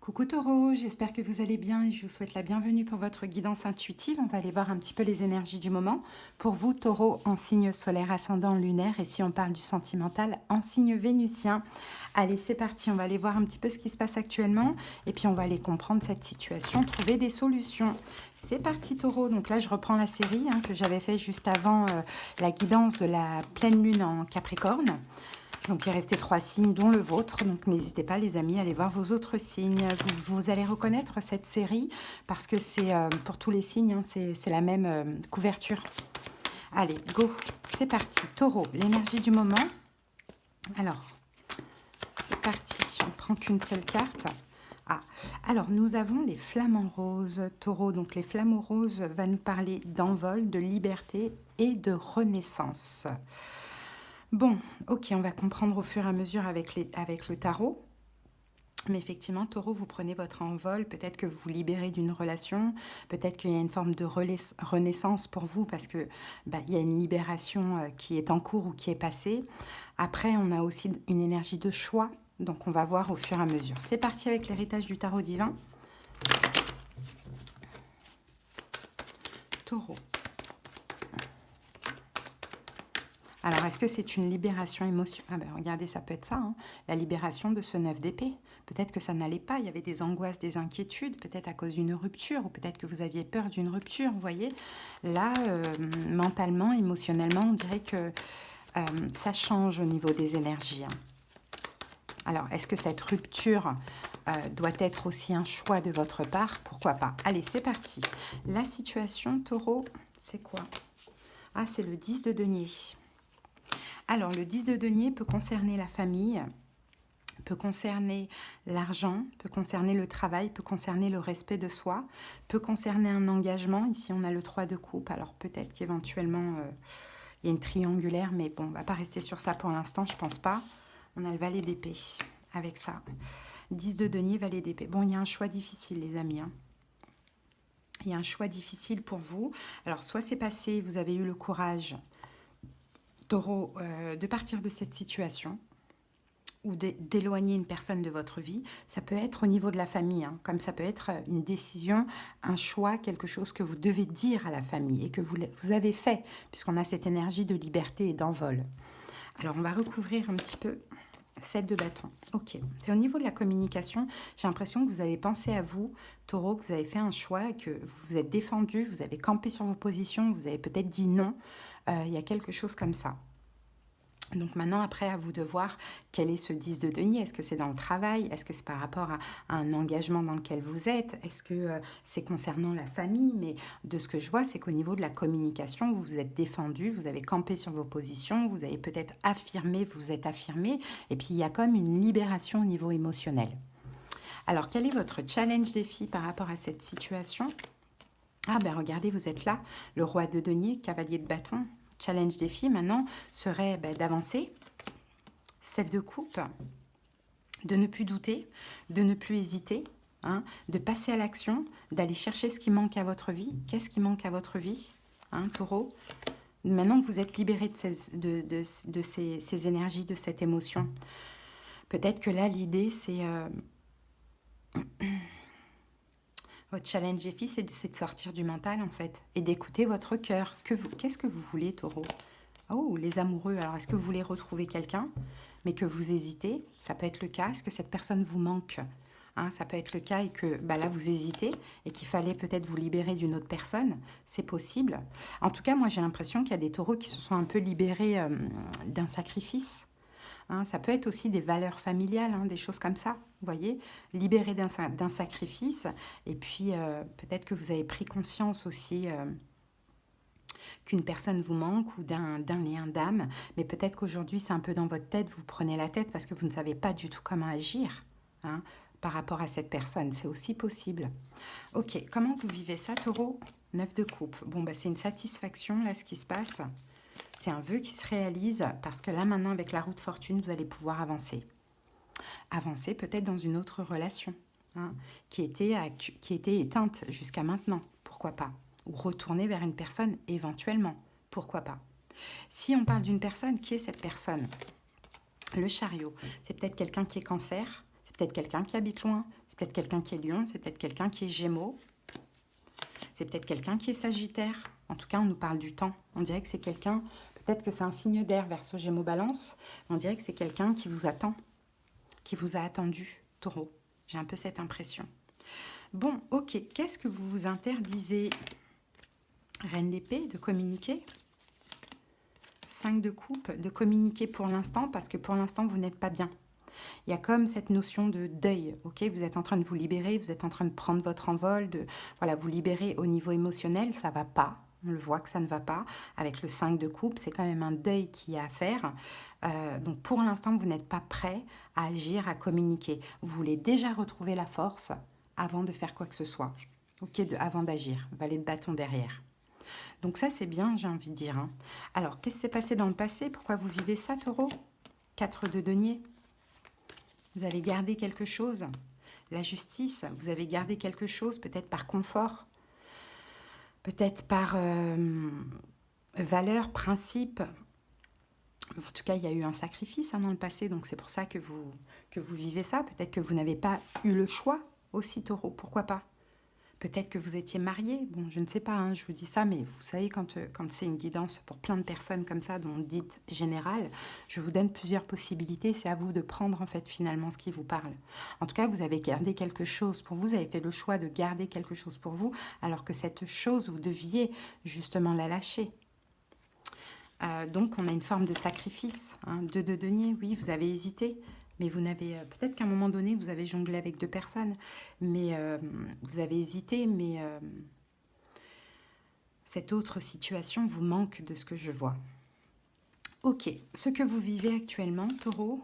Coucou Taureau, j'espère que vous allez bien et je vous souhaite la bienvenue pour votre guidance intuitive. On va aller voir un petit peu les énergies du moment. Pour vous, Taureau, en signe solaire ascendant lunaire, et si on parle du sentimental, en signe vénusien. Allez, c'est parti, on va aller voir un petit peu ce qui se passe actuellement et puis on va aller comprendre cette situation, trouver des solutions. C'est parti Taureau, donc là je reprends la série que j'avais fait juste avant la guidance de la pleine lune en Capricorne. Donc il est resté 3 signes, dont le vôtre. Donc n'hésitez pas, les amis, à aller voir vos autres signes. Vous allez reconnaître cette série parce que c'est pour tous les signes, c'est la même couverture. Allez, go, c'est parti. Taureau, l'énergie du moment. Alors, c'est parti. Je ne prends qu'une seule carte. Ah, alors nous avons les flamants roses, Taureau. Donc les flamants roses va nous parler d'envol, de liberté et de renaissance. Bon, ok, on va comprendre au fur et à mesure avec le tarot. Mais effectivement, Taureau, vous prenez votre envol, peut-être que vous vous libérez d'une relation, peut-être qu'il y a une forme de renaissance pour vous parce que il y a une libération qui est en cours ou qui est passée. Après, on a aussi une énergie de choix, donc on va voir au fur et à mesure. C'est parti avec l'héritage du tarot divin. Taureau. Alors, est-ce que c'est une libération émotionnelle? Ah ben, regardez, ça peut être ça, la libération de ce 9 d'épée. Peut-être que ça n'allait pas, il y avait des angoisses, des inquiétudes, peut-être à cause d'une rupture, ou peut-être que vous aviez peur d'une rupture, vous voyez. Là, mentalement, émotionnellement, on dirait que ça change au niveau des énergies. Alors, est-ce que cette rupture doit être aussi un choix de votre part? Pourquoi pas? Allez, c'est parti. La situation, Taureau, c'est quoi? Ah, c'est le 10 de denier. Alors, le 10 de denier peut concerner la famille, peut concerner l'argent, peut concerner le travail, peut concerner le respect de soi, peut concerner un engagement. Ici, on a le 3 de coupe. Alors, peut-être qu'éventuellement, il y a une triangulaire, mais bon, on ne va pas rester sur ça pour l'instant, je ne pense pas. On a le valet d'épée avec ça. 10 de denier, valet d'épée. Bon, il y a un choix difficile, les amis. Il y a un choix difficile pour vous. Alors, soit c'est passé, vous avez eu le courage, Taureau, de partir de cette situation ou d'éloigner une personne de votre vie. Ça peut être au niveau de la famille, comme ça peut être une décision, un choix, quelque chose que vous devez dire à la famille et que vous avez fait, puisqu'on a cette énergie de liberté et d'envol. Alors, on va recouvrir un petit peu 7 de bâton. Ok, c'est au niveau de la communication. J'ai l'impression que vous avez pensé à vous, Taureau, que vous avez fait un choix, que vous vous êtes défendu, vous avez campé sur vos positions, vous avez peut-être dit non. Il y a quelque chose comme ça. Donc maintenant, après, à vous de voir quel est ce 10 de denier. Est-ce que c'est dans le travail? Est-ce que c'est par rapport à un engagement dans lequel vous êtes? Est-ce que c'est concernant la famille? Mais de ce que je vois, c'est qu'au niveau de la communication, vous vous êtes défendu, vous avez campé sur vos positions, vous avez peut-être affirmé, vous vous êtes affirmé. Et puis, il y a comme une libération au niveau émotionnel. Alors, quel est votre challenge défi par rapport à cette situation? Ah ben regardez, vous êtes là, le roi de denier, cavalier de bâton. Challenge défi maintenant serait d'avancer, 7 de coupe, de ne plus douter, de ne plus hésiter, de passer à l'action, d'aller chercher ce qui manque à votre vie. Qu'est-ce qui manque à votre vie, Taureau? Maintenant que vous êtes libéré de ces énergies, de cette émotion, peut-être que là l'idée c'est... Votre challenge défi, c'est de sortir du mental, en fait, et d'écouter votre cœur. Qu'est-ce que vous voulez, Taureau? Oh, les amoureux. Alors, est-ce que vous voulez retrouver quelqu'un, mais que vous hésitez? Ça peut être le cas. Est-ce que cette personne vous manque? Ça peut être le cas et que là, vous hésitez et qu'il fallait peut-être vous libérer d'une autre personne. C'est possible. En tout cas, moi, j'ai l'impression qu'il y a des taureaux qui se sont un peu libérés d'un sacrifice. Ça peut être aussi des valeurs familiales, des choses comme ça, vous voyez, libéré d'un sacrifice. Et puis, peut-être que vous avez pris conscience aussi qu'une personne vous manque ou d'un lien d'âme. Mais peut-être qu'aujourd'hui, c'est un peu dans votre tête, vous prenez la tête parce que vous ne savez pas du tout comment agir par rapport à cette personne. C'est aussi possible. Ok, comment vous vivez ça, Taureau? 9 de coupe. Bon, c'est une satisfaction, là, ce qui se passe. C'est un vœu qui se réalise parce que là, maintenant, avec la roue de fortune, vous allez pouvoir avancer. Avancer peut-être dans une autre relation qui était éteinte jusqu'à maintenant. Pourquoi pas? Ou retourner vers une personne éventuellement. Pourquoi pas? Si on parle d'une personne, qui est cette personne? Le chariot. C'est peut-être quelqu'un qui est cancer. C'est peut-être quelqu'un qui habite loin, c'est peut-être quelqu'un qui est Lion, c'est peut-être quelqu'un qui est Gémeaux, c'est peut-être quelqu'un qui est Sagittaire. En tout cas, on nous parle du temps. On dirait que c'est quelqu'un, peut-être que c'est un signe d'air, Verseau, Gémeaux, Balance. On dirait que c'est quelqu'un qui vous attend, qui vous a attendu, Taureau. J'ai un peu cette impression. Bon, ok, qu'est-ce que vous vous interdisez, Reine d'épée, de communiquer? 5 de coupe, de communiquer pour l'instant, parce que pour l'instant, vous n'êtes pas bien. Il y a comme cette notion de deuil, ok? Vous êtes en train de vous libérer, vous êtes en train de prendre votre envol, de voilà, vous libérer au niveau émotionnel, ça va pas. On le voit que ça ne va pas. Avec le 5 de coupe, c'est quand même un deuil qu'il y a à faire. Donc pour l'instant, vous n'êtes pas prêt à agir, à communiquer. Vous voulez déjà retrouver la force avant de faire quoi que ce soit, ok? Avant d'agir, valet de bâton derrière. Donc ça, c'est bien, j'ai envie de dire. Hein. Alors, qu'est-ce qui s'est passé dans le passé? Pourquoi vous vivez ça, Taureau? 4 de denier. Vous avez gardé quelque chose. La justice, vous avez gardé quelque chose, peut-être par confort, peut-être par valeur, principe. En tout cas, il y a eu un sacrifice hein, dans le passé, donc c'est pour ça que vous vivez ça. Peut-être que vous n'avez pas eu le choix aussi, Taureau, pourquoi pas? Peut-être que vous étiez marié, bon, je ne sais pas, hein, je vous dis ça, mais vous savez, quand c'est une guidance pour plein de personnes comme ça, dont dite générale, je vous donne plusieurs possibilités, c'est à vous de prendre en fait finalement ce qui vous parle. En tout cas, vous avez gardé quelque chose pour vous, vous avez fait le choix de garder quelque chose pour vous, alors que cette chose, vous deviez justement la lâcher. Donc, on a une forme de sacrifice, hein, 2 de denier, oui, vous avez hésité, mais vous n'avez peut-être qu'à un moment donné, vous avez jonglé avec 2 personnes, mais vous avez hésité, mais cette autre situation vous manque de ce que je vois. Ok, ce que vous vivez actuellement, Taureau,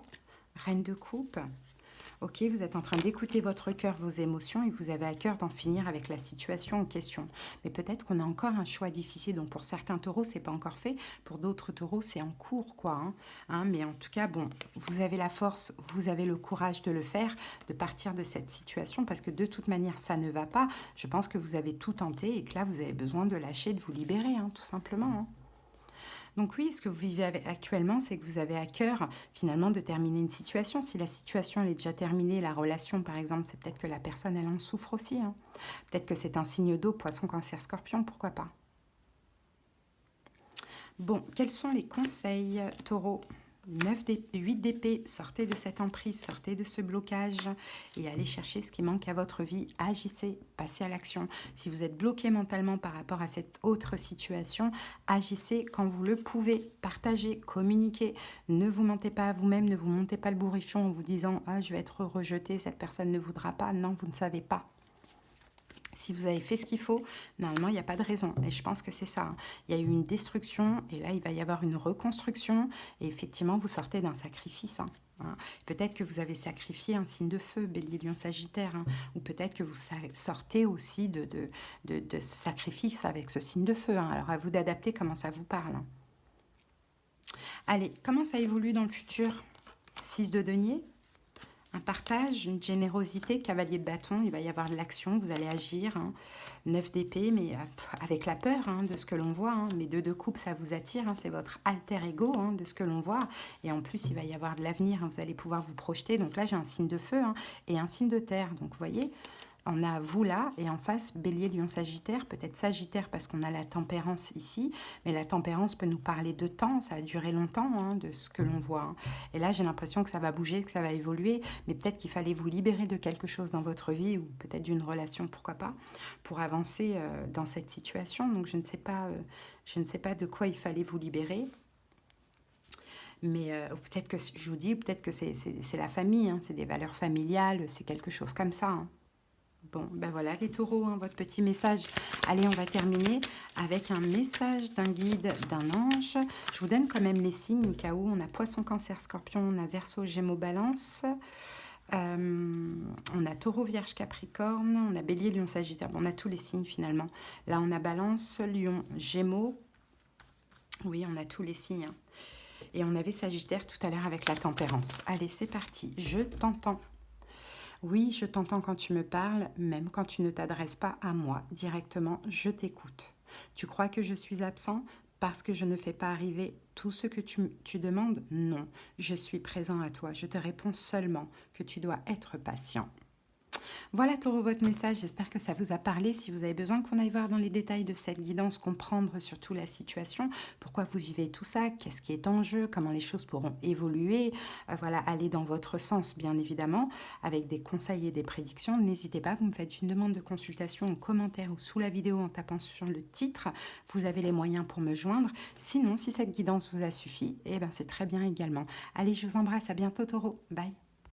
Reine de coupe, ok, vous êtes en train d'écouter votre cœur, vos émotions, et vous avez à cœur d'en finir avec la situation en question. Mais peut-être qu'on a encore un choix difficile. Donc pour certains taureaux, c'est pas encore fait. Pour d'autres taureaux, c'est en cours, quoi. Mais en tout cas, bon, vous avez la force, vous avez le courage de le faire, de partir de cette situation, parce que de toute manière, ça ne va pas. Je pense que vous avez tout tenté et que là, vous avez besoin de lâcher, de vous libérer, tout simplement. Donc oui, ce que vous vivez actuellement, c'est que vous avez à cœur finalement de terminer une situation. Si la situation elle est déjà terminée, la relation par exemple, c'est peut-être que la personne elle en souffre aussi. Peut-être que c'est un signe d'eau, poisson, cancer, scorpion, pourquoi pas. Bon, quels sont les conseils, Taureau? 8 d'épée, sortez de cette emprise, sortez de ce blocage et allez chercher ce qui manque à votre vie. Agissez, passez à l'action. Si vous êtes bloqué mentalement par rapport à cette autre situation, agissez quand vous le pouvez. Partagez, communiquez. Ne vous mentez pas à vous-même, ne vous montez pas le bourrichon en vous disant « Ah, je vais être rejeté, cette personne ne voudra pas ». Non, vous ne savez pas. Si vous avez fait ce qu'il faut, normalement, il n'y a pas de raison. Et je pense que c'est ça. Il y a eu une destruction et là, il va y avoir une reconstruction. Et effectivement, vous sortez d'un sacrifice. Peut-être que vous avez sacrifié un signe de feu, Bélier, Lion, Sagittaire. Ou peut-être que vous sortez aussi de sacrifice avec ce signe de feu. Alors, à vous d'adapter comment ça vous parle. Allez, comment ça évolue dans le futur? 6 de denier. Un partage, une générosité, cavalier de bâton, il va y avoir de l'action, vous allez agir. 9 d'épée, mais avec la peur de ce que l'on voit. Mais 2 de coupe, ça vous attire, c'est votre alter ego de ce que l'on voit. Et en plus, il va y avoir de l'avenir, vous allez pouvoir vous projeter. Donc là, j'ai un signe de feu et un signe de terre. Donc vous voyez, on a vous là, et en face, Bélier, Lion, Sagittaire. Peut-être Sagittaire parce qu'on a la tempérance ici, mais la tempérance peut nous parler de temps, ça a duré longtemps, de ce que l'on voit. Et là, j'ai l'impression que ça va bouger, que ça va évoluer, mais peut-être qu'il fallait vous libérer de quelque chose dans votre vie, ou peut-être d'une relation, pourquoi pas, pour avancer dans cette situation. Donc, je ne sais pas de quoi il fallait vous libérer. Mais peut-être que, je vous dis, peut-être que c'est la famille, c'est des valeurs familiales, c'est quelque chose comme ça. Bon, ben voilà les taureaux, votre petit message. Allez, on va terminer avec un message d'un guide, d'un ange. Je vous donne quand même les signes au cas où. On a poisson, cancer, scorpion, on a verseau, gémeaux, balance. On a taureau, vierge, capricorne. On a bélier, lion, sagittaire. Bon, on a tous les signes finalement. Là, on a balance, lion, gémeaux. Oui, on a tous les signes. Et on avait sagittaire tout à l'heure avec la tempérance. Allez, c'est parti. Je t'entends. Oui, je t'entends quand tu me parles, même quand tu ne t'adresses pas à moi directement, je t'écoute. Tu crois que je suis absent? parce que je ne fais pas arriver tout ce que tu demandes? Non, je suis présent à toi. Je te réponds seulement que tu dois être patient. Voilà Taureau, votre message, j'espère que ça vous a parlé. Si vous avez besoin qu'on aille voir dans les détails de cette guidance, comprendre surtout la situation, pourquoi vous vivez tout ça, qu'est-ce qui est en jeu, comment les choses pourront évoluer, voilà, aller dans votre sens bien évidemment, avec des conseils et des prédictions, n'hésitez pas, vous me faites une demande de consultation en commentaire ou sous la vidéo en tapant sur le titre, vous avez les moyens pour me joindre. Sinon, si cette guidance vous a suffi, eh ben c'est très bien également. Allez, je vous embrasse, à bientôt Taureau, bye.